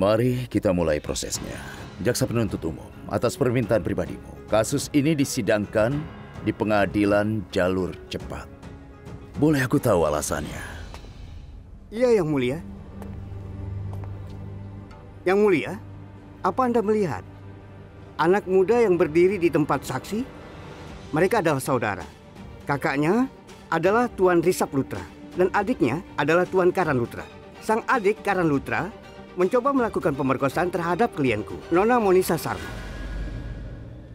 Mari kita mulai prosesnya. Jaksa penuntut umum, atas permintaan pribadimu, kasus ini disidangkan di pengadilan jalur cepat. Boleh aku tahu alasannya? Iya, Yang Mulia. Yang Mulia, apa Anda melihat anak muda yang berdiri di tempat saksi? Mereka adalah saudara. Kakaknya adalah Tuan Risab Lutra dan adiknya adalah Tuan Karan Lutra. Sang adik Karan Lutra mencoba melakukan pemerkosaan terhadap klienku, Nona Monisa Sarma.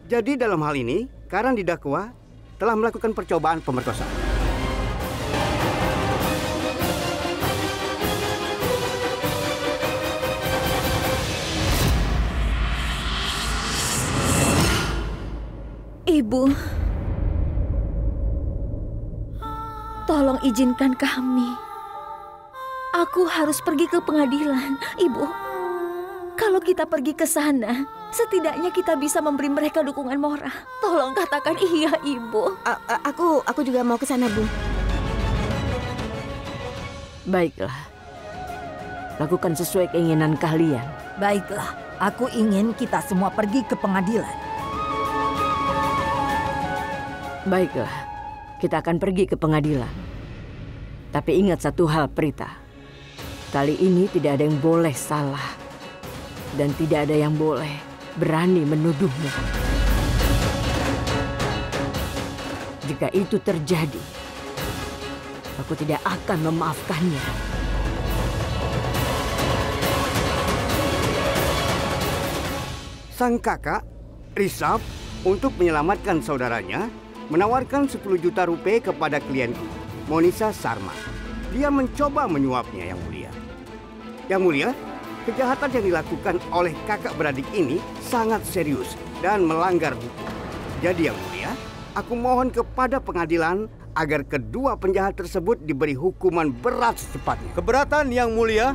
Jadi dalam hal ini, Karan didakwa telah melakukan percobaan pemerkosaan. Ibu, tolong izinkan kami. Aku harus pergi ke pengadilan, Ibu. Kalau kita pergi ke sana, setidaknya kita bisa memberi mereka dukungan moral. Tolong katakan iya, Ibu. Aku juga mau ke sana, Bu. Baiklah. Lakukan sesuai keinginan kalian. Baiklah, aku ingin kita semua pergi ke pengadilan. Baiklah, kita akan pergi ke pengadilan. Tapi ingat satu hal, Prita. Kali ini tidak ada yang boleh salah. Dan tidak ada yang boleh berani menuduhmu. Jika itu terjadi, aku tidak akan memaafkannya. Sang kakak, Risab, untuk menyelamatkan saudaranya, menawarkan 10 juta rupiah kepada klienku, Monisa Sarma. Dia mencoba menyuapnya, Yang Mulia. Yang Mulia, kejahatan yang dilakukan oleh kakak beradik ini sangat serius dan melanggar hukum. Jadi Yang Mulia, aku mohon kepada pengadilan agar kedua penjahat tersebut diberi hukuman berat secepatnya. Keberatan Yang Mulia,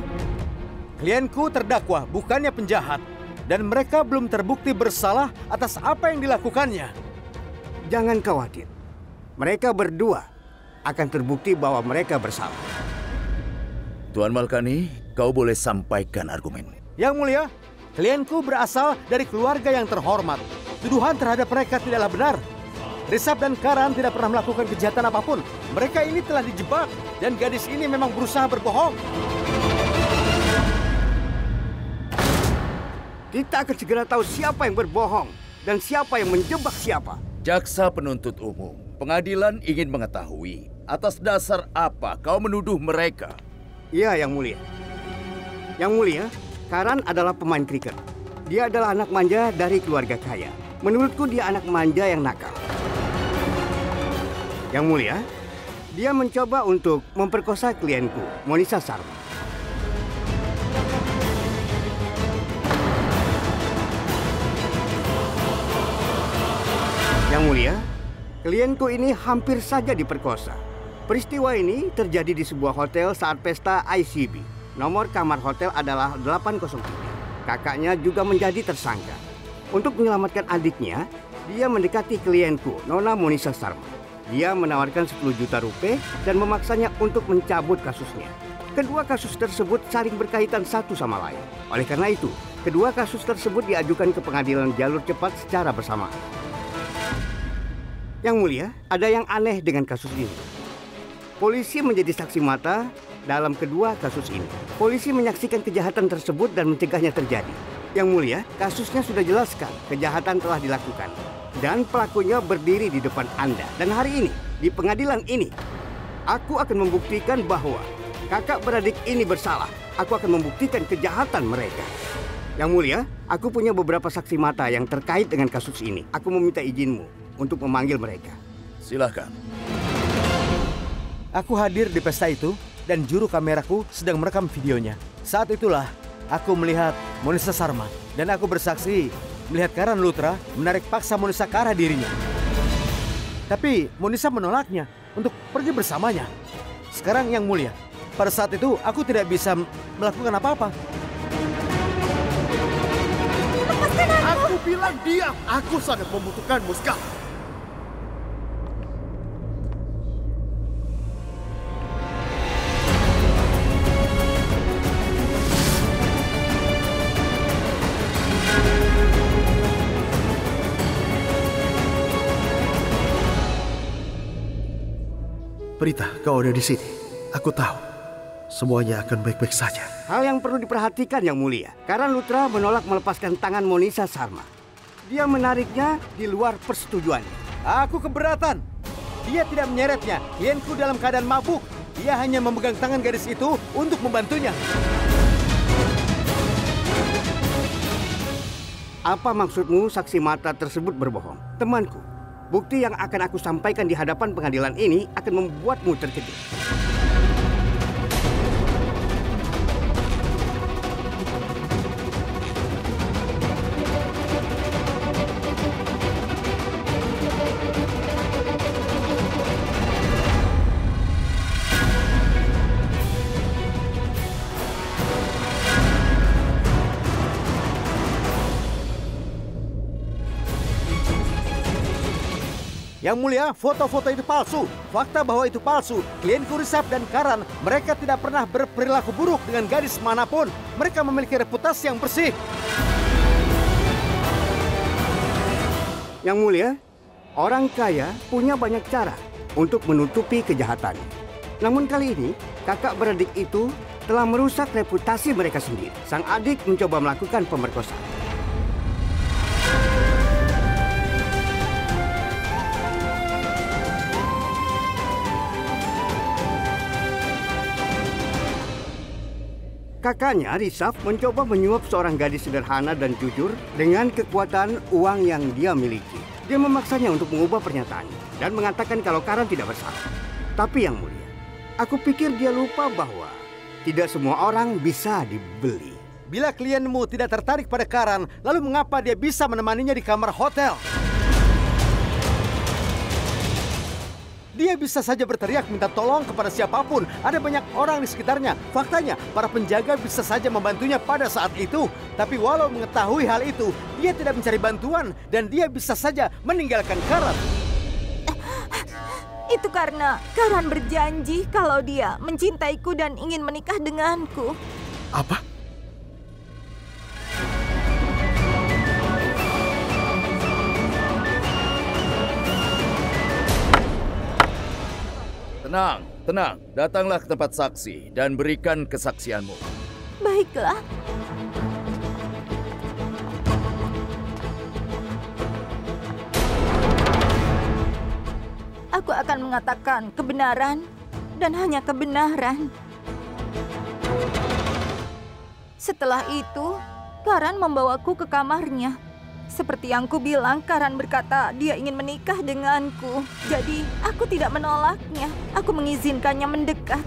klienku terdakwa bukannya penjahat dan mereka belum terbukti bersalah atas apa yang dilakukannya. Jangan khawatir, mereka berdua akan terbukti bahwa mereka bersalah. Tuan Malkani, kau boleh sampaikan argumen. Yang Mulia, klienku berasal dari keluarga yang terhormat. Tuduhan terhadap mereka tidaklah benar. Risab dan Karan tidak pernah melakukan kejahatan apapun. Mereka ini telah dijebak dan gadis ini memang berusaha berbohong. Kita akan segera tahu siapa yang berbohong dan siapa yang menjebak siapa. Jaksa penuntut umum, pengadilan ingin mengetahui atas dasar apa kau menuduh mereka. Iya, Yang Mulia. Yang Mulia, Karan adalah pemain kriket. Dia adalah anak manja dari keluarga kaya. Menurutku dia anak manja yang nakal. Yang Mulia, dia mencoba untuk memperkosa klienku, Monisa Sarma. Yang Mulia, klienku ini hampir saja diperkosa. Peristiwa ini terjadi di sebuah hotel saat pesta ICB. Nomor kamar hotel adalah 803. Kakaknya juga menjadi tersangka. Untuk menyelamatkan adiknya, dia mendekati klienku, Nona Monisa Sarma. Dia menawarkan 10 juta rupiah dan memaksanya untuk mencabut kasusnya. Kedua kasus tersebut saling berkaitan satu sama lain. Oleh karena itu, kedua kasus tersebut diajukan ke pengadilan jalur cepat secara bersamaan. Yang Mulia, ada yang aneh dengan kasus ini. Polisi menjadi saksi mata dalam kedua kasus ini. Polisi menyaksikan kejahatan tersebut dan mencegahnya terjadi. Yang Mulia, kasusnya sudah jelaskan kejahatan telah dilakukan. Dan pelakunya berdiri di depan Anda. Dan hari ini, di pengadilan ini, aku akan membuktikan bahwa kakak beradik ini bersalah. Aku akan membuktikan kejahatan mereka. Yang Mulia, aku punya beberapa saksi mata yang terkait dengan kasus ini. Aku meminta izinmu untuk memanggil mereka. Silakan. Aku hadir di pesta itu dan juru kameraku sedang merekam videonya. Saat itulah aku melihat Monisa Sarma dan aku bersaksi melihat Karan Lutra menarik paksa Monisa ke arah dirinya. Tapi Monisa menolaknya untuk pergi bersamanya. Sekarang Yang Mulia, pada saat itu aku tidak bisa melakukan apa-apa. Lepaskan aku! Aku bilang diam! Aku sangat membutuhkanmu sekarang. Prita, kau ada di sini. Aku tahu semuanya akan baik-baik saja. Hal yang perlu diperhatikan Yang Mulia, Karan Lutra menolak melepaskan tangan Monisa Sarma. Dia menariknya di luar persetujuannya. Aku keberatan. Dia tidak menyeretnya. Klienku dalam keadaan mabuk. Dia hanya memegang tangan gadis itu untuk membantunya. Apa maksudmu saksi mata tersebut berbohong? Temanku, bukti yang akan aku sampaikan di hadapan pengadilan ini akan membuatmu terkejut. Yang Mulia, foto-foto itu palsu. Fakta bahwa itu palsu. Klienku Risap dan Karan, mereka tidak pernah berperilaku buruk dengan gadis manapun. Mereka memiliki reputasi yang bersih. Yang Mulia, orang kaya punya banyak cara untuk menutupi kejahatannya. Namun kali ini, kakak beradik itu telah merusak reputasi mereka sendiri. Sang adik mencoba melakukan pemerkosaan. Kakaknya, Risaf, mencoba menyuap seorang gadis sederhana dan jujur dengan kekuatan uang yang dia miliki. Dia memaksanya untuk mengubah pernyataannya dan mengatakan kalau Karan tidak bersalah. Tapi Yang Mulia, aku pikir dia lupa bahwa tidak semua orang bisa dibeli. Bila klienmu tidak tertarik pada Karan, lalu mengapa dia bisa menemaninya di kamar hotel? Dia bisa saja berteriak minta tolong kepada siapapun. Ada banyak orang di sekitarnya. Faktanya, para penjaga bisa saja membantunya pada saat itu. Tapi walau mengetahui hal itu, dia tidak mencari bantuan dan dia bisa saja meninggalkan Karan. Itu karena Karan berjanji kalau dia mencintaiku dan ingin menikah denganku. Apa? Tenang, tenang. Datanglah ke tempat saksi dan berikan kesaksianmu. Baiklah. Aku akan mengatakan kebenaran dan hanya kebenaran. Setelah itu, Karan membawaku ke kamarnya. Seperti yang ku bilang, Karan berkata dia ingin menikah denganku. Jadi, aku tidak menolaknya. Aku mengizinkannya mendekat.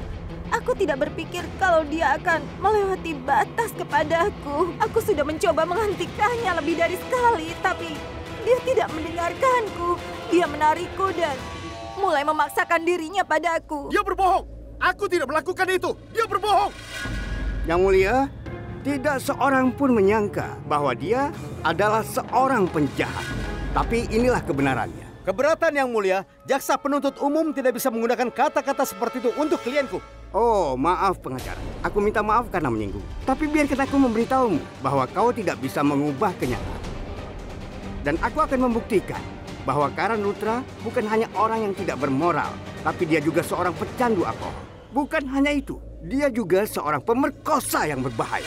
Aku tidak berpikir kalau dia akan melewati batas kepadaku. Aku sudah mencoba menghentikannya lebih dari sekali, tapi dia tidak mendengarkanku. Dia menarikku dan mulai memaksakan dirinya padaku. Dia berbohong! Aku tidak melakukan itu! Dia berbohong! Yang Mulia, tidak seorang pun menyangka bahwa dia adalah seorang penjahat. Tapi inilah kebenarannya. Keberatan Yang Mulia, jaksa penuntut umum tidak bisa menggunakan kata-kata seperti itu untuk klienku. Oh, maaf pengacara. Aku minta maaf karena menyinggung. Tapi biarkan aku memberitahumu bahwa kau tidak bisa mengubah kenyataan. Dan aku akan membuktikan bahwa Karan Lutra bukan hanya orang yang tidak bermoral, tapi dia juga seorang pecandu alkohol. Bukan hanya itu, dia juga seorang pemerkosa yang berbahaya.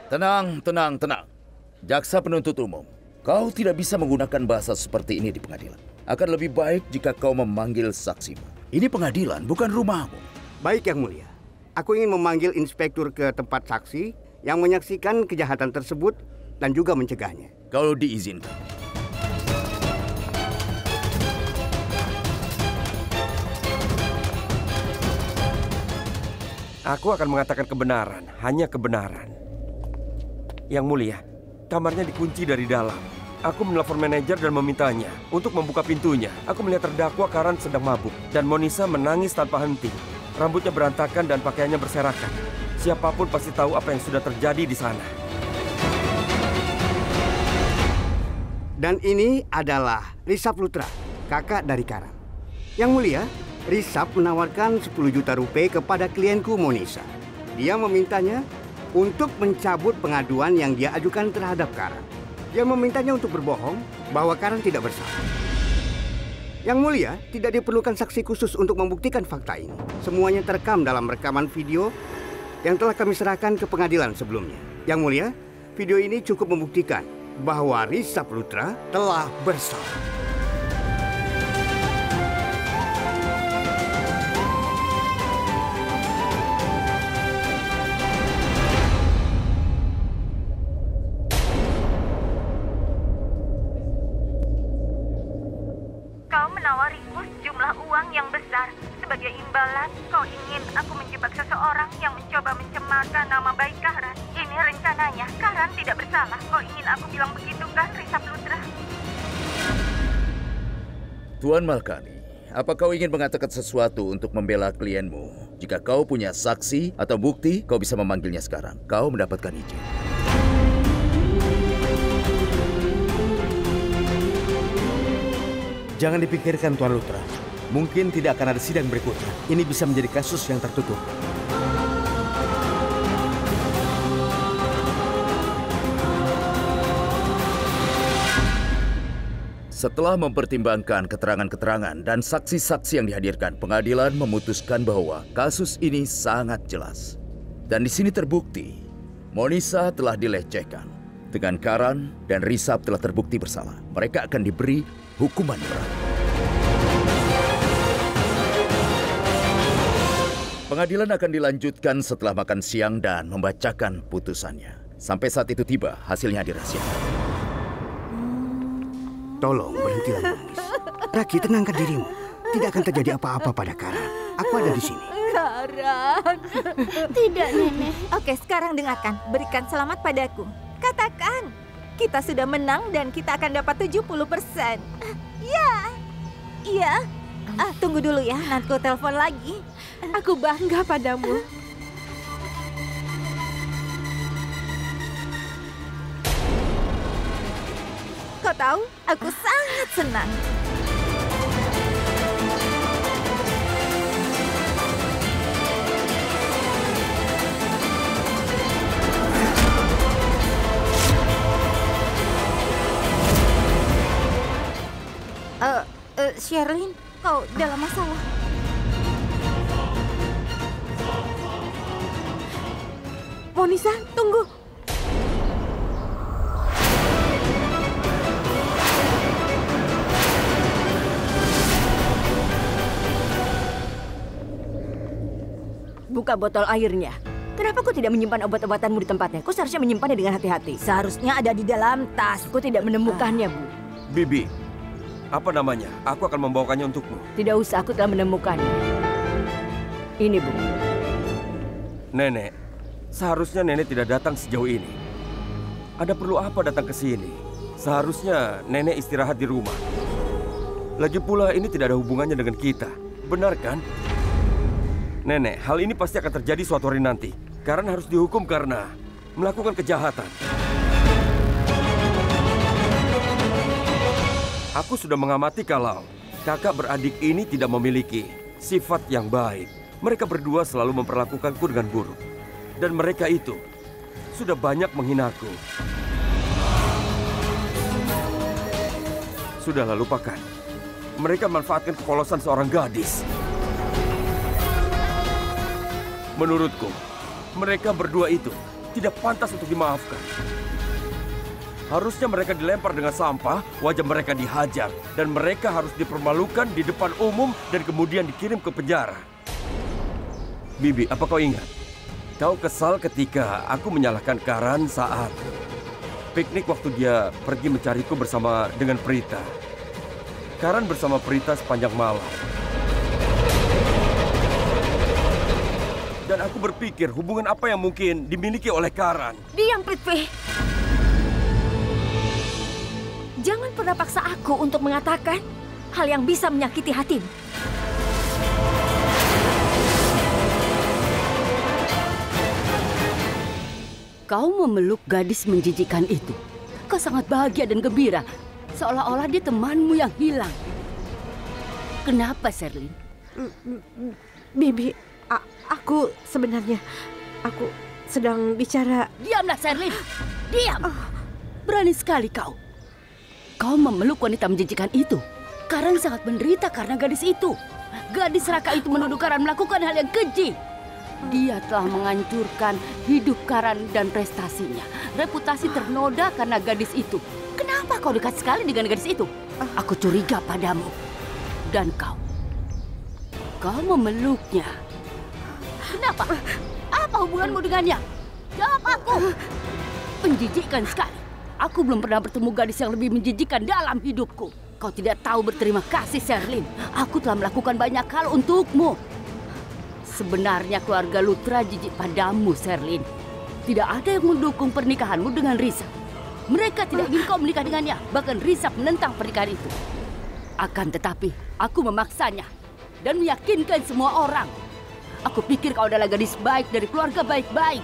Tenang, tenang, tenang. Jaksa penuntut umum, kau tidak bisa menggunakan bahasa seperti ini di pengadilan. Akan lebih baik jika kau memanggil saksimu. Ini pengadilan, bukan rumahmu. Baik Yang Mulia, aku ingin memanggil inspektur ke tempat saksi yang menyaksikan kejahatan tersebut dan juga mencegahnya. Kalau diizinkan. Aku akan mengatakan kebenaran, hanya kebenaran. Yang Mulia, kamarnya dikunci dari dalam. Aku menelpon manajer dan memintanya untuk membuka pintunya. Aku melihat terdakwa Karan sedang mabuk dan Monisa menangis tanpa henti. Rambutnya berantakan dan pakaiannya berserakan. Siapapun pasti tahu apa yang sudah terjadi di sana. Dan ini adalah Risap Lutra, kakak dari Karan. Yang Mulia, Risap menawarkan 10 juta rupiah kepada klienku Monisa. Dia memintanya untuk mencabut pengaduan yang dia ajukan terhadap Karan. Dia memintanya untuk berbohong bahwa Karan tidak bersalah. Yang mulia, tidak diperlukan saksi khusus untuk membuktikan fakta ini. Semuanya terekam dalam rekaman video yang telah kami serahkan ke pengadilan sebelumnya. Yang mulia, video ini cukup membuktikan bahwa Rishabh Lutra telah bersalah. Kau menawariku sejumlah uang yang besar. Sebagai imbalan, kau ingin aku menjebak seseorang yang mencoba mencemarkan nama baik Karan. Ini rencananya, Karan tidak bersalah. Kau ingin aku bilang begitu kan, Rishabh Lutra? Tuan Malkani, apa kau ingin mengatakan sesuatu untuk membela klienmu? Jika kau punya saksi atau bukti, kau bisa memanggilnya sekarang. Kau mendapatkan izin. Jangan dipikirkan, Tuan Lutra. Mungkin tidak akan ada sidang berikutnya. Ini bisa menjadi kasus yang tertutup. Setelah mempertimbangkan keterangan-keterangan dan saksi-saksi yang dihadirkan, pengadilan memutuskan bahwa kasus ini sangat jelas. Dan di sini terbukti, Monisa telah dilecehkan. Dengan Karan dan Rishabh telah terbukti bersalah. Mereka akan diberi hukuman berat. Pengadilan akan dilanjutkan setelah makan siang dan membacakan putusannya. Sampai saat itu tiba, hasilnya dirahasiakan. Tolong berhentilah menangis. Raki, tenangkan dirimu. Tidak akan terjadi apa-apa pada Karan. Aku ada di sini. Karan. Tidak, Nenek. Oke, sekarang dengarkan. Berikan selamat padaku. Katakan, kita sudah menang dan kita akan dapat 70%. Ya. Iya. Tunggu dulu ya, nanti aku telepon lagi. Aku bangga padamu. Kau tahu, aku sangat senang. Sherlyn, kau dalam masalah. Monisa, tunggu. Buka botol airnya. Kenapa kau tidak menyimpan obat-obatanmu di tempatnya? Kau seharusnya menyimpannya dengan hati-hati. Seharusnya ada di dalam tas. Aku tidak menemukannya, Bu. Bibi, apa namanya? Aku akan membawakannya untukmu. Tidak usah, aku telah menemukannya. Ini, Bu. Nenek, seharusnya Nenek tidak datang sejauh ini. Ada perlu apa datang ke sini? Seharusnya Nenek istirahat di rumah. Lagi pula ini tidak ada hubungannya dengan kita. Benar kan? Nenek, hal ini pasti akan terjadi suatu hari nanti. Karena harus dihukum karena melakukan kejahatan. Aku sudah mengamati kalau kakak beradik ini tidak memiliki sifat yang baik. Mereka berdua selalu memperlakukanku dengan buruk. Dan mereka itu sudah banyak menghinaku. Sudahlah, lupakan. Mereka manfaatkan kepolosan seorang gadis. Menurutku, mereka berdua itu tidak pantas untuk dimaafkan. Harusnya mereka dilempar dengan sampah, wajah mereka dihajar, dan mereka harus dipermalukan di depan umum dan kemudian dikirim ke penjara. Bibi, apa kau ingat? Kau kesal ketika aku menyalahkan Karan saat piknik waktu dia pergi mencariku bersama dengan Prita. Karan bersama Prita sepanjang malam. Dan aku berpikir hubungan apa yang mungkin dimiliki oleh Karan. Diam, Prithvi. Jangan pernah paksa aku untuk mengatakan hal yang bisa menyakiti hatimu. Kau memeluk gadis menjijikan itu. Kau sangat bahagia dan gembira. Seolah-olah dia temanmu yang hilang. Kenapa, Sherlyn? Bibi, aku sebenarnya... Aku sedang bicara... Diamlah, Sherlyn. Diam. Berani sekali kau. Kau memeluk wanita menjijikan itu. Karan sangat menderita karena gadis itu. Gadis Raka itu menuduh Karan melakukan hal yang keji. Dia telah menghancurkan hidup Karan dan prestasinya. Reputasi ternoda karena gadis itu. Kenapa kau dekat sekali dengan gadis itu? Aku curiga padamu. Dan kau memeluknya. Kenapa? Apa hubunganmu dengannya? Jawab aku. Menjijikkan sekali. Aku belum pernah bertemu gadis yang lebih menjijikkan dalam hidupku. Kau tidak tahu berterima kasih, Sherlyn. Aku telah melakukan banyak hal untukmu. Sebenarnya keluarga Lutra jijik padamu, Sherlyn. Tidak ada yang mendukung pernikahanmu dengan Risa. Mereka tidak ingin kau menikah dengannya. Bahkan Risa menentang pernikahan itu. Akan tetapi, aku memaksanya. Dan meyakinkan semua orang. Aku pikir kau adalah gadis baik dari keluarga baik-baik.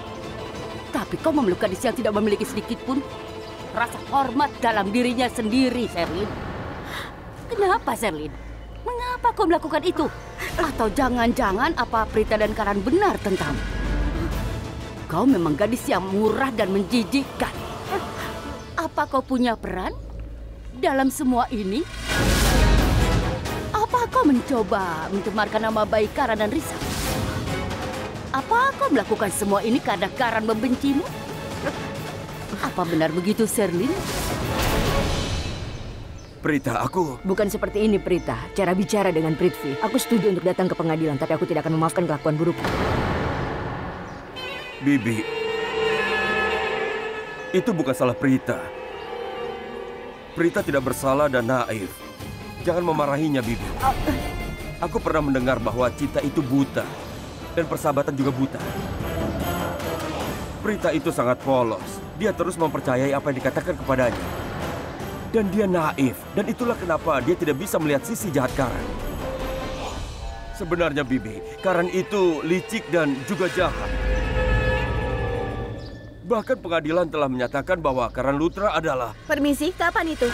Tapi kau memeluk gadis yang tidak memiliki sedikit pun rasa hormat dalam dirinya sendiri, Sherlyn. Kenapa, Sherlyn? Mengapa kau melakukan itu? Atau jangan-jangan apa Prita dan Karan benar tentang kau memang gadis yang murah dan menjijikkan? Apa kau punya peran dalam semua ini? Apa kau mencoba mencemarkan nama baik Karan dan Risa? Apa kau melakukan semua ini karena Karan membencimu? Apa benar begitu, Sherlyn? Prita, aku... Bukan seperti ini, Prita. Cara bicara dengan Prithvi. Aku setuju untuk datang ke pengadilan, tapi aku tidak akan memaafkan kelakuan burukmu. Bibi, itu bukan salah Prita. Prita tidak bersalah dan naif. Jangan memarahinya, Bibi. Aku pernah mendengar bahwa cinta itu buta. Dan persahabatan juga buta. Prita itu sangat polos. Dia terus mempercayai apa yang dikatakan kepadanya. Dan dia naif. Dan itulah kenapa dia tidak bisa melihat sisi jahat Karan. Sebenarnya, Bibi, Karan itu licik dan juga jahat. Bahkan pengadilan telah menyatakan bahwa Karan Lutra adalah... Permisi, kapan itu?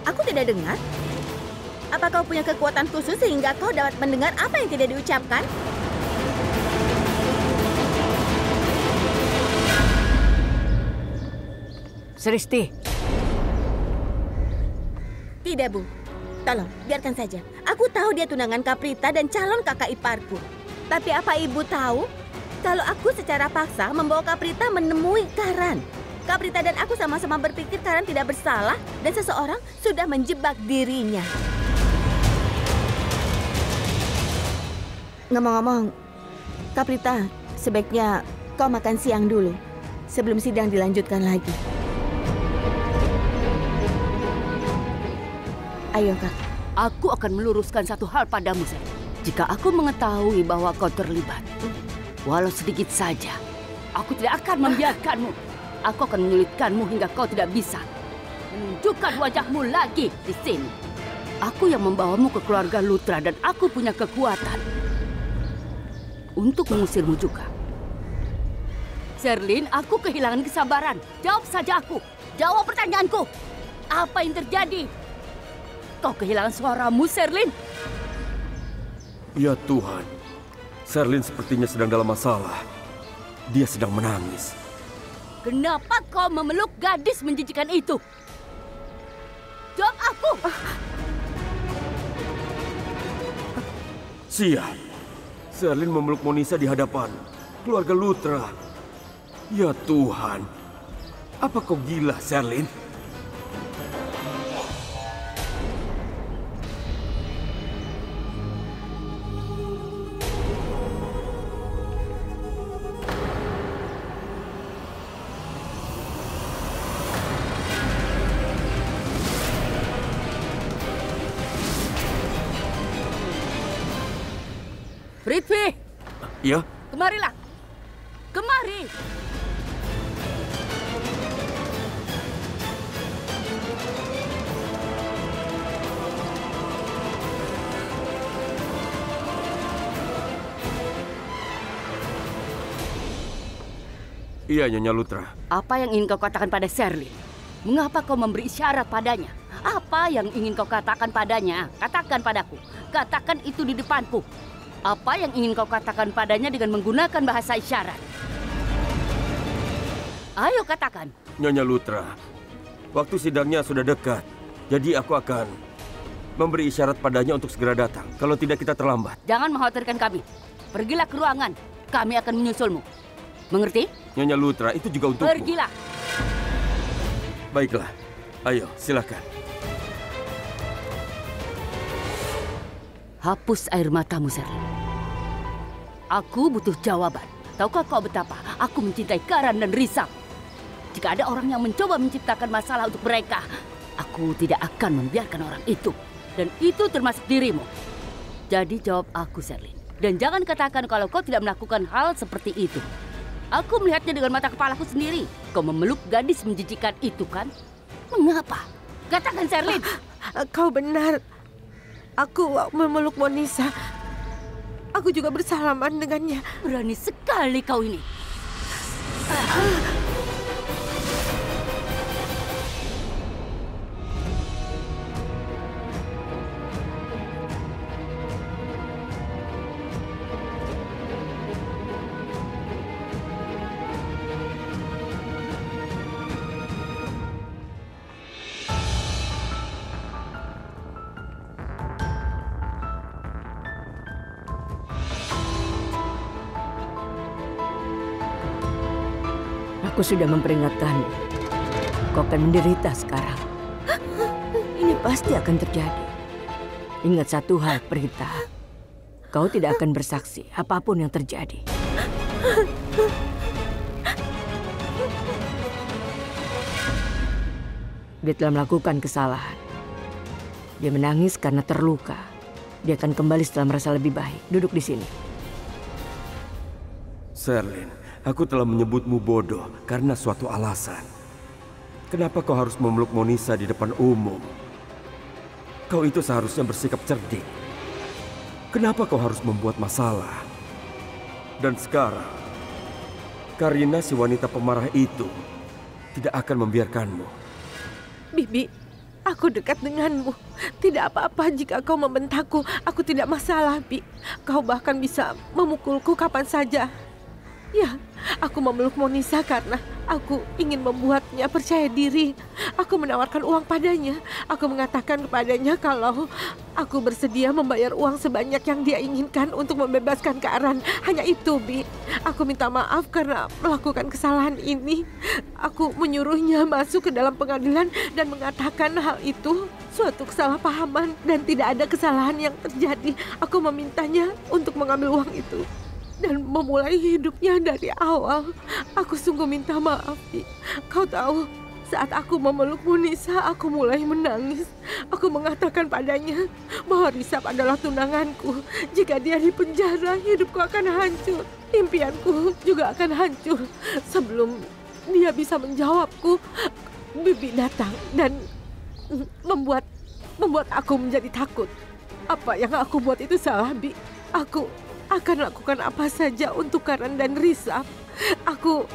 Aku tidak dengar. Apa kau punya kekuatan khusus sehingga kau dapat mendengar apa yang tidak diucapkan? Sristi. Tidak, Bu. Tolong, biarkan saja. Aku tahu dia tunangan Kaprita dan calon kakak iparku. Tapi apa Ibu tahu? Kalau aku secara paksa membawa Kaprita menemui Karan. Kaprita dan aku sama-sama berpikir Karan tidak bersalah dan seseorang sudah menjebak dirinya. Ngomong-ngomong, Kaprita, sebaiknya kau makan siang dulu sebelum sidang dilanjutkan lagi. Ayo, Kak. Aku akan meluruskan satu hal padamu, Sher. Jika aku mengetahui bahwa kau terlibat, walau sedikit saja, aku tidak akan membiarkanmu. Aku akan menyulitkanmu hingga kau tidak bisa menunjukkan wajahmu lagi di sini. Aku yang membawamu ke keluarga Lutra dan aku punya kekuatan untuk mengusirmu juga. Sherlyn, aku kehilangan kesabaran. Jawab saja aku. Jawab pertanyaanku. Apa yang terjadi? Kau kehilangan suaramu, Sherlyn. Ya Tuhan, Sherlyn sepertinya sedang dalam masalah. Dia sedang menangis. Kenapa kau memeluk gadis menjijikan itu? Jawab aku. Siap. Sherlyn memeluk Monisa di hadapan keluarga Lutra. Ya Tuhan, apa kau gila, Sherlyn? Prithvi! Ya? Kemarilah! Kemari! Iya, Nyonya Lutra. Apa yang ingin kau katakan pada Sherlyn? Mengapa kau memberi isyarat padanya? Apa yang ingin kau katakan padanya? Katakan padaku. Katakan itu di depanku. Apa yang ingin kau katakan padanya dengan menggunakan bahasa isyarat? Ayo katakan. Nyonya Lutra, waktu sidangnya sudah dekat. Jadi aku akan memberi isyarat padanya untuk segera datang. Kalau tidak kita terlambat. Jangan mengkhawatirkan kami. Pergilah ke ruangan. Kami akan menyusulmu. Mengerti? Nyonya Lutra, itu juga untukmu. Pergilah. Baiklah. Ayo, silakan. Hapus air matamu, Sherlyn. Aku butuh jawaban. Tahukah kau betapa aku mencintai Karan dan Risa? Jika ada orang yang mencoba menciptakan masalah untuk mereka, aku tidak akan membiarkan orang itu. Dan itu termasuk dirimu. Jadi jawab aku, Sherlyn. Dan jangan katakan kalau kau tidak melakukan hal seperti itu. Aku melihatnya dengan mata kepalaku sendiri. Kau memeluk gadis menjijikan itu, kan? Mengapa? Katakan, Sherlyn. Kau benar. Aku memeluk Monisa. Aku juga bersalaman dengannya. Berani sekali kau ini. Aku sudah memperingatkanmu. Kau akan menderita sekarang. Ini pasti akan terjadi. Ingat satu hal, Prita. Kau tidak akan bersaksi apapun yang terjadi. Dia telah melakukan kesalahan. Dia menangis karena terluka. Dia akan kembali setelah merasa lebih baik. Duduk di sini. Sherlyn, aku telah menyebutmu bodoh karena suatu alasan. Kenapa kau harus memeluk Monisa di depan umum? Kau itu seharusnya bersikap cerdik. Kenapa kau harus membuat masalah? Dan sekarang, Karina si wanita pemarah itu tidak akan membiarkanmu. Bibi, aku dekat denganmu. Tidak apa-apa jika kau membentakku. Aku tidak masalah, Bi. Kau bahkan bisa memukulku kapan saja. Ya, aku memeluk Monisa karena aku ingin membuatnya percaya diri. Aku menawarkan uang padanya. Aku mengatakan kepadanya kalau aku bersedia membayar uang sebanyak yang dia inginkan untuk membebaskan Karan. Hanya itu, Bi. Aku minta maaf karena melakukan kesalahan ini. Aku menyuruhnya masuk ke dalam pengadilan dan mengatakan hal itu suatu kesalahpahaman dan tidak ada kesalahan yang terjadi. Aku memintanya untuk mengambil uang itu dan memulai hidupnya dari awal. Aku sungguh minta maaf, Bi. Kau tahu, saat aku memeluk Monisa, aku mulai menangis. Aku mengatakan padanya bahwa Risab adalah tunanganku. Jika dia di penjara, hidupku akan hancur. Impianku juga akan hancur. Sebelum dia bisa menjawabku, Bibi datang dan membuat aku menjadi takut. Apa yang aku buat itu salah, Bi. Aku akan lakukan apa saja untuk Karan dan Risab. Aku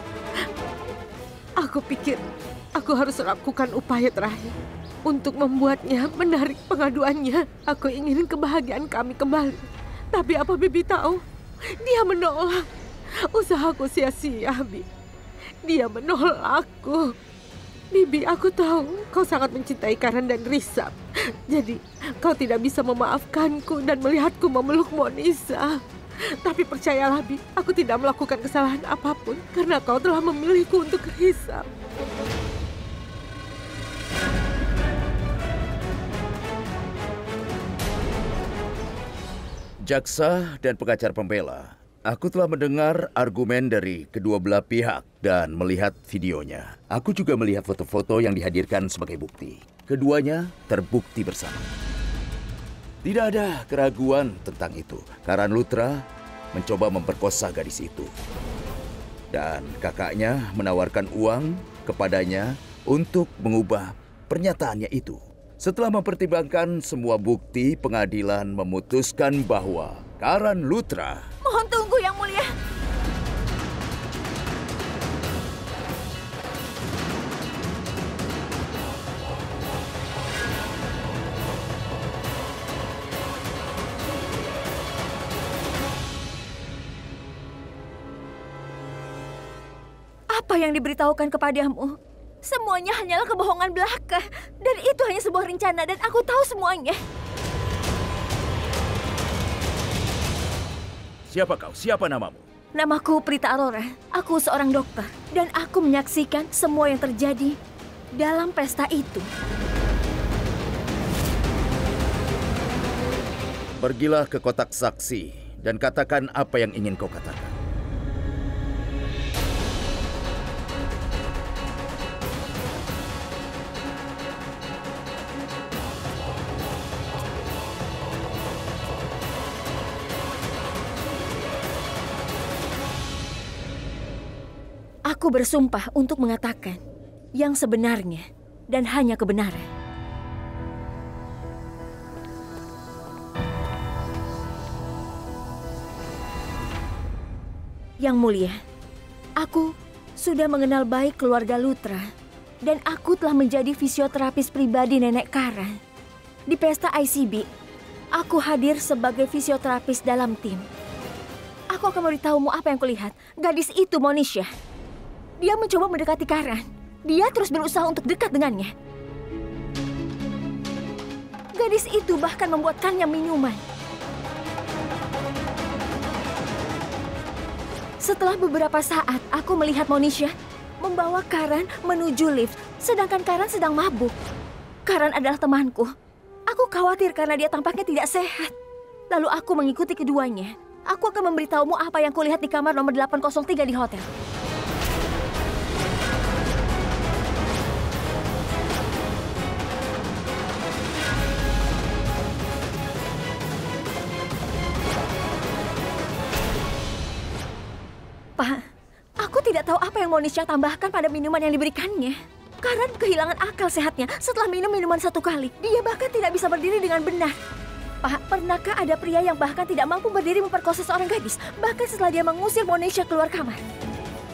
pikir aku harus lakukan upaya terakhir untuk membuatnya menarik pengaduannya. Aku ingin kebahagiaan kami kembali. Tapi apa Bibi tahu? Dia menolak. Usahaku sia-sia, Bi. Dia menolakku. Bibi, aku tahu kau sangat mencintai Karan dan Risab. Jadi, kau tidak bisa memaafkanku dan melihatku memeluk Monisa. Tapi percayalah, Bi, aku tidak melakukan kesalahan apapun karena kau telah memilihku untuk Risab. Jaksa dan pengacara pembela, aku telah mendengar argumen dari kedua belah pihak dan melihat videonya. Aku juga melihat foto-foto yang dihadirkan sebagai bukti. Keduanya terbukti bersama. Tidak ada keraguan tentang itu. Karan Lutra mencoba memperkosa gadis itu. Dan kakaknya menawarkan uang kepadanya untuk mengubah pernyataannya itu. Setelah mempertimbangkan semua bukti, pengadilan memutuskan bahwa Karan Lutra... Mohon tunggu, Yang Mulia. Apa yang diberitahukan kepadamu? Semuanya hanyalah kebohongan belaka. Dan itu hanya sebuah rencana dan aku tahu semuanya. Siapa kau? Siapa namamu? Namaku Prita Aurora. Aku seorang dokter. Dan aku menyaksikan semua yang terjadi dalam pesta itu. Pergilah ke kotak saksi dan katakan apa yang ingin kau katakan. Aku bersumpah untuk mengatakan yang sebenarnya dan hanya kebenaran. Yang mulia, aku sudah mengenal baik keluarga Lutra dan aku telah menjadi fisioterapis pribadi Nenek Kara. Di pesta ICB, aku hadir sebagai fisioterapis dalam tim. Aku akan memberitahumu apa yang kulihat. Gadis itu Monisha. Dia mencoba mendekati Karan. Dia terus berusaha untuk dekat dengannya. Gadis itu bahkan membuatkannya minuman. Setelah beberapa saat, aku melihat Monisha membawa Karan menuju lift, sedangkan Karan sedang mabuk. Karan adalah temanku. Aku khawatir karena dia tampaknya tidak sehat. Lalu aku mengikuti keduanya. Aku akan memberitahumu apa yang kulihat di kamar nomor 803 di hotel. Pak, aku tidak tahu apa yang Monisha tambahkan pada minuman yang diberikannya. Karan kehilangan akal sehatnya setelah minum minuman satu kali. Dia bahkan tidak bisa berdiri dengan benar. Pak, pernahkah ada pria yang bahkan tidak mampu berdiri memperkosa seorang gadis? Bahkan setelah dia mengusir Monisha keluar kamar.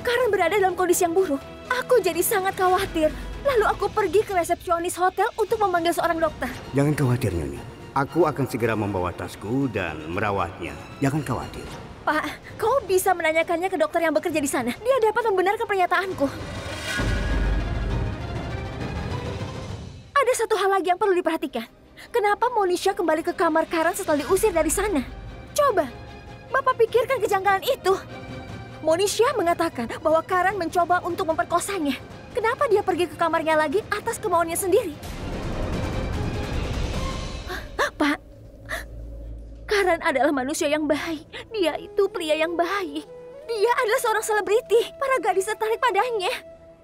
Karan berada dalam kondisi yang buruk. Aku jadi sangat khawatir. Lalu aku pergi ke resepsionis hotel untuk memanggil seorang dokter. Jangan khawatir, Nyonya. Aku akan segera membawa tasku dan merawatnya. Jangan khawatir. Pak, kau bisa menanyakannya ke dokter yang bekerja di sana. Dia dapat membenarkan pernyataanku. Ada satu hal lagi yang perlu diperhatikan. Kenapa Monisha kembali ke kamar Karan setelah diusir dari sana? Coba, Bapak pikirkan kejanggalan itu. Monisha mengatakan bahwa Karan mencoba untuk memperkosanya. Kenapa dia pergi ke kamarnya lagi atas kemauannya sendiri? Pak, Karan adalah manusia yang baik. Dia itu pria yang baik. Dia adalah seorang selebriti. Para gadis tertarik padanya.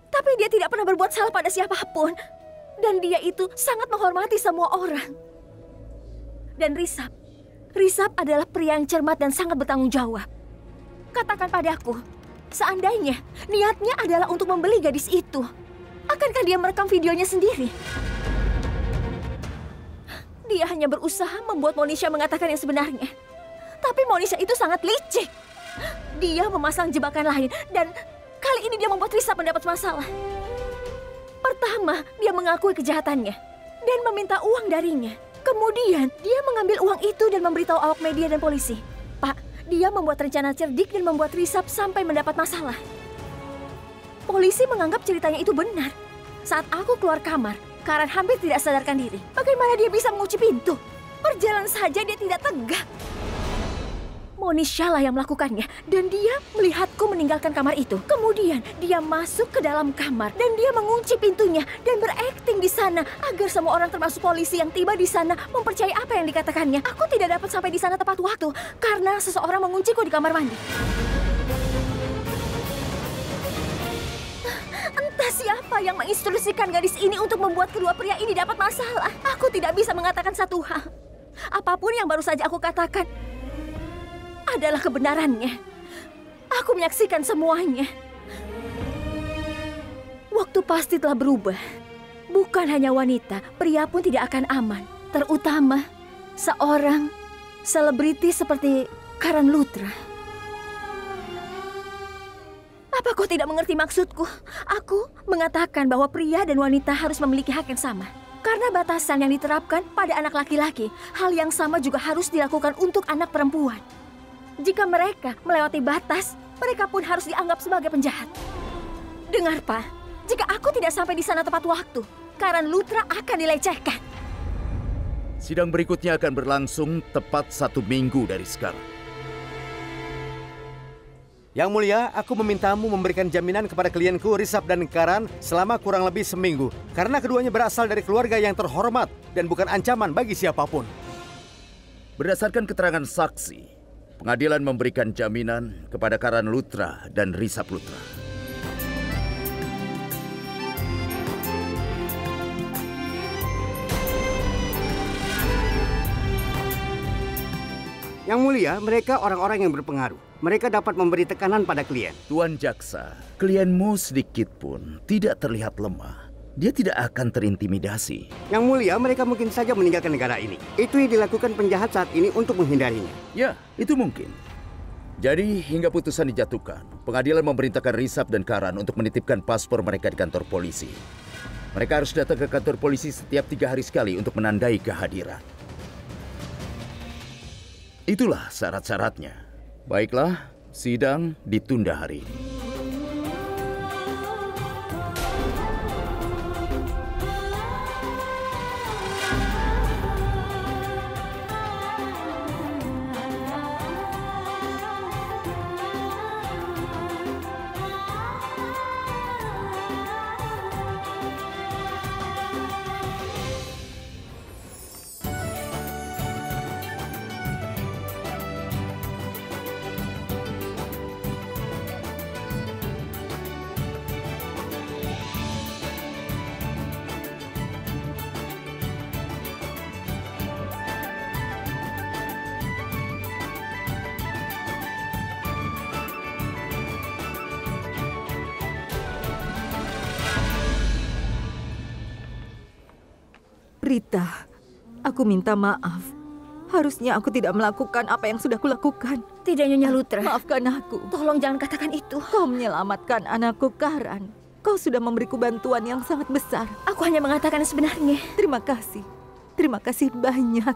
Tapi dia tidak pernah berbuat salah pada siapapun. Dan dia itu sangat menghormati semua orang. Dan Risab adalah pria yang cermat dan sangat bertanggung jawab. Katakan padaku, seandainya niatnya adalah untuk membeli gadis itu, akankah dia merekam videonya sendiri? Dia hanya berusaha membuat Monisha mengatakan yang sebenarnya. Tapi Monisha itu sangat licik. Dia memasang jebakan lain dan kali ini dia membuat Risab mendapat masalah. Pertama, dia mengakui kejahatannya dan meminta uang darinya. Kemudian, dia mengambil uang itu dan memberitahu awak media dan polisi. Pak, dia membuat rencana cerdik dan membuat Risab sampai mendapat masalah. Polisi menganggap ceritanya itu benar. Saat aku keluar kamar, Karan hampir tidak sadarkan diri. Bagaimana dia bisa mengunci pintu? Berjalan saja dia tidak tegak. Monisha lah yang melakukannya. Dan dia melihatku meninggalkan kamar itu. Kemudian dia masuk ke dalam kamar. Dan dia mengunci pintunya. Dan berakting di sana. Agar semua orang termasuk polisi yang tiba di sana mempercayai apa yang dikatakannya. Aku tidak dapat sampai di sana tepat waktu. Karena seseorang mengunciku di kamar mandi. Entah siapa yang menginstruksikan gadis ini untuk membuat kedua pria ini dapat masalah. Aku tidak bisa mengatakan satu hal. Apapun yang baru saja aku katakan adalah kebenarannya. Aku menyaksikan semuanya. Waktu pasti telah berubah. Bukan hanya wanita, pria pun tidak akan aman. Terutama seorang selebriti seperti Karan Lutra. Apa kau tidak mengerti maksudku? Aku mengatakan bahwa pria dan wanita harus memiliki hak yang sama. Karena batasan yang diterapkan pada anak laki-laki, hal yang sama juga harus dilakukan untuk anak perempuan. Jika mereka melewati batas, mereka pun harus dianggap sebagai penjahat. Dengar, Pak. Jika aku tidak sampai di sana tepat waktu, Karan Lutra akan dilecehkan. Sidang berikutnya akan berlangsung tepat 1 minggu dari sekarang. Yang mulia, aku memintamu memberikan jaminan kepada klienku Risab dan Karan selama kurang lebih seminggu. Karena keduanya berasal dari keluarga yang terhormat dan bukan ancaman bagi siapapun. Berdasarkan keterangan saksi, pengadilan memberikan jaminan kepada Karan Lutra dan Risab Lutra. Yang mulia, mereka orang-orang yang berpengaruh. Mereka dapat memberi tekanan pada klien. Tuan Jaksa, klienmu sedikit pun tidak terlihat lemah. Dia tidak akan terintimidasi. Yang mulia, mereka mungkin saja meninggalkan negara ini. Itu yang dilakukan penjahat saat ini untuk menghindarinya. Ya, itu mungkin. Jadi, hingga putusan dijatuhkan, pengadilan memerintahkan Risab dan Karan untuk menitipkan paspor mereka di kantor polisi. Mereka harus datang ke kantor polisi setiap 3 hari sekali untuk menandai kehadiran. Itulah syarat-syaratnya. Baiklah, sidang ditunda hari ini. Prita, aku minta maaf. Harusnya aku tidak melakukan apa yang sudah kulakukan. Tidak, Nyonya Lutra. Maafkan aku. Tolong jangan katakan itu. Kau menyelamatkan anakku Karan. Kau sudah memberiku bantuan yang sangat besar. Aku hanya mengatakan sebenarnya. Terima kasih. Terima kasih banyak.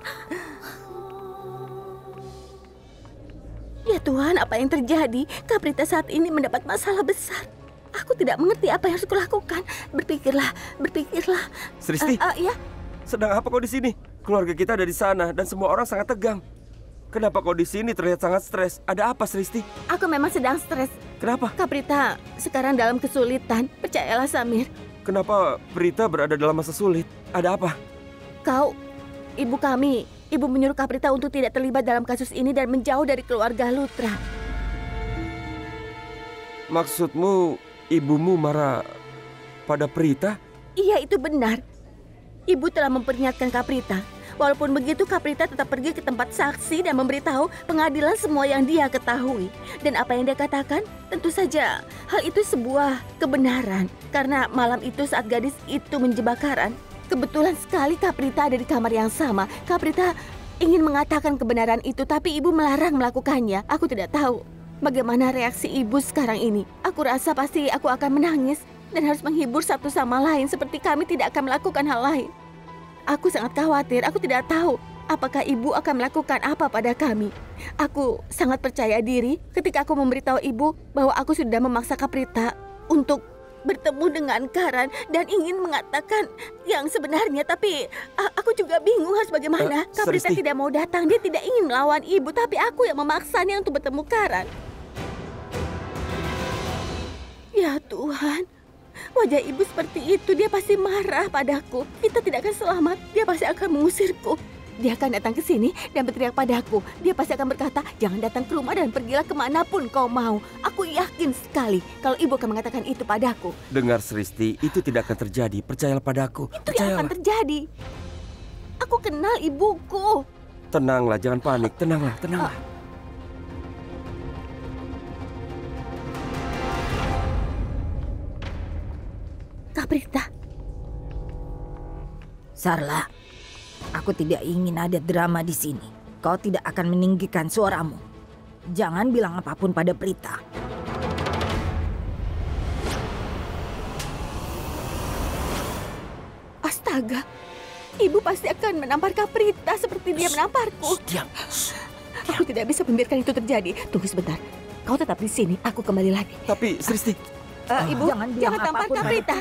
Ya Tuhan, apa yang terjadi? Kaprita saat ini mendapat masalah besar. Aku tidak mengerti apa yang harus kulakukan. Berpikirlah. Sristi. Ya. Sedang apa kau di sini? Keluarga kita ada di sana dan semua orang sangat tegang. Kenapa kau di sini terlihat sangat stres? Ada apa, Sristi? Aku memang sedang stres. Kenapa? Kaprita sekarang dalam kesulitan. Percayalah, Samir. Kenapa Prita berada dalam masa sulit? Ada apa? Ibu kami, ibu menyuruh Kaprita untuk tidak terlibat dalam kasus ini dan menjauh dari keluarga Lutra. Maksudmu, ibumu marah pada Prita? Iya, itu benar. Ibu telah memperingatkan Kaprita. Walaupun begitu, Kaprita tetap pergi ke tempat saksi dan memberitahu pengadilan semua yang dia ketahui. Dan apa yang dia katakan, tentu saja hal itu sebuah kebenaran. Karena malam itu saat gadis itu menjebak Karan, kebetulan sekali Kaprita ada di kamar yang sama. Kaprita ingin mengatakan kebenaran itu, tapi ibu melarang melakukannya. Aku tidak tahu bagaimana reaksi ibu sekarang ini. Aku rasa pasti aku akan menangis dan harus menghibur satu sama lain seperti kami tidak akan melakukan hal lain. Aku sangat khawatir, aku tidak tahu apakah ibu akan melakukan apa pada kami. Aku sangat percaya diri ketika aku memberitahu ibu bahwa aku sudah memaksa Kaprita untuk bertemu dengan Karan dan ingin mengatakan yang sebenarnya, tapi aku juga bingung harus bagaimana. Kaprita tidak mau datang, dia tidak ingin melawan ibu, tapi aku yang memaksanya untuk bertemu Karan. Ya Tuhan, wajah ibu seperti itu, dia pasti marah padaku. Kita tidak akan selamat, dia pasti akan mengusirku. Dia akan datang ke sini dan berteriak padaku. Dia pasti akan berkata, jangan datang ke rumah dan pergilah kemanapun kau mau. Aku yakin sekali kalau ibu akan mengatakan itu padaku. Dengar Sristi, itu tidak akan terjadi. Percayalah padaku. Itu yang akan terjadi. Aku kenal ibuku. Tenanglah, jangan panik. Tenanglah. Kaprita. Sarla, aku tidak ingin ada drama di sini. Kau tidak akan meninggikan suaramu. Jangan bilang apapun pada Prita. Astaga, ibu pasti akan menampar Kaprita seperti dia menamparku. Diam. Aku tidak bisa membiarkan itu terjadi. Tunggu sebentar. Kau tetap di sini, aku kembali lagi. Tapi Sristi, Ibu, jangan tampar Kak Prita.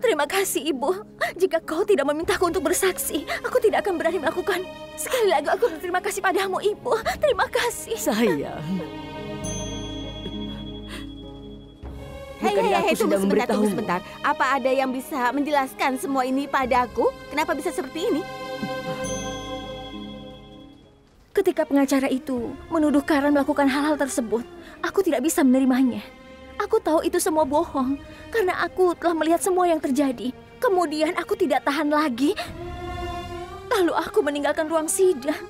Terima kasih, Ibu. Jika kau tidak memintaku untuk bersaksi, aku tidak akan berani melakukan. Sekali lagi aku berterima kasih padamu, Ibu. Terima kasih. Sayang. Hei, tunggu sebentar. Apa ada yang bisa menjelaskan semua ini padaku? Kenapa bisa seperti ini? Ketika pengacara itu menuduh Karen melakukan hal-hal tersebut, aku tidak bisa menerimanya. Aku tahu itu semua bohong, karena aku telah melihat semua yang terjadi. Kemudian aku tidak tahan lagi. Lalu aku meninggalkan ruang sidang.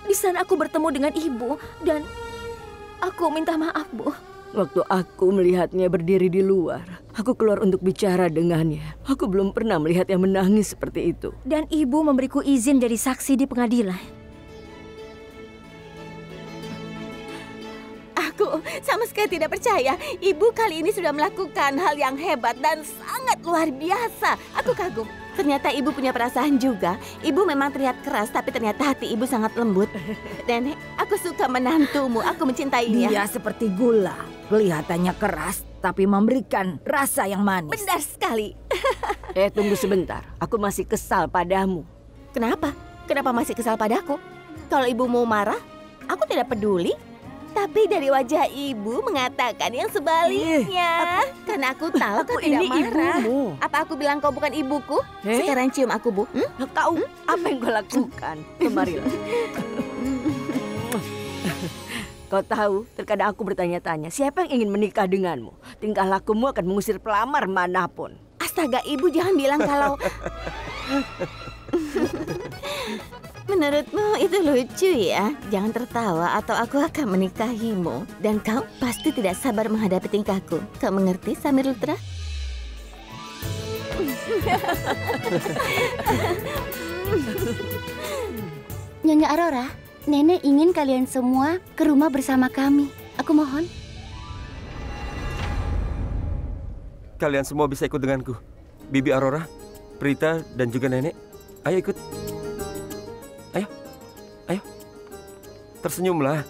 Di sana aku bertemu dengan ibu, dan aku minta maaf, Bu. Waktu aku melihatnya berdiri di luar, aku keluar untuk bicara dengannya. Aku belum pernah melihat yang menangis seperti itu. Dan ibu memberiku izin jadi saksi di pengadilan. Aku sama sekali tidak percaya. Ibu kali ini sudah melakukan hal yang hebat dan sangat luar biasa. Aku kagum. Ternyata ibu punya perasaan juga. Ibu memang terlihat keras, tapi ternyata hati ibu sangat lembut. Dan aku suka menantumu. Aku mencintainya. Dia seperti gula. Kelihatannya keras, tapi memberikan rasa yang manis. Benar sekali. Tunggu sebentar. Aku masih kesal padamu. Kenapa? Kenapa masih kesal padaku? Kalau ibu mau marah, aku tidak peduli. Tapi dari wajah ibu mengatakan yang sebaliknya. Karena aku tahu kau tidak marah. Ibumu. Apa aku bilang kau bukan ibuku? Sekarang cium aku, Bu. Kau apa yang kau lakukan? Kemarilah. Kau tahu, terkadang aku bertanya-tanya, siapa yang ingin menikah denganmu? Tingkah lakumu akan mengusir pelamar manapun. Astaga, ibu jangan bilang kalau... Menurutmu itu lucu ya? Jangan tertawa atau aku akan menikahimu. Dan kau pasti tidak sabar menghadapi tingkahku. Kau mengerti, Samirutra? Nyonya Aurora, Nenek ingin kalian semua ke rumah bersama kami. Aku mohon. Kalian semua bisa ikut denganku. Bibi Aurora, Prita, dan juga Nenek. Ayo ikut. Ayo. Tersenyumlah.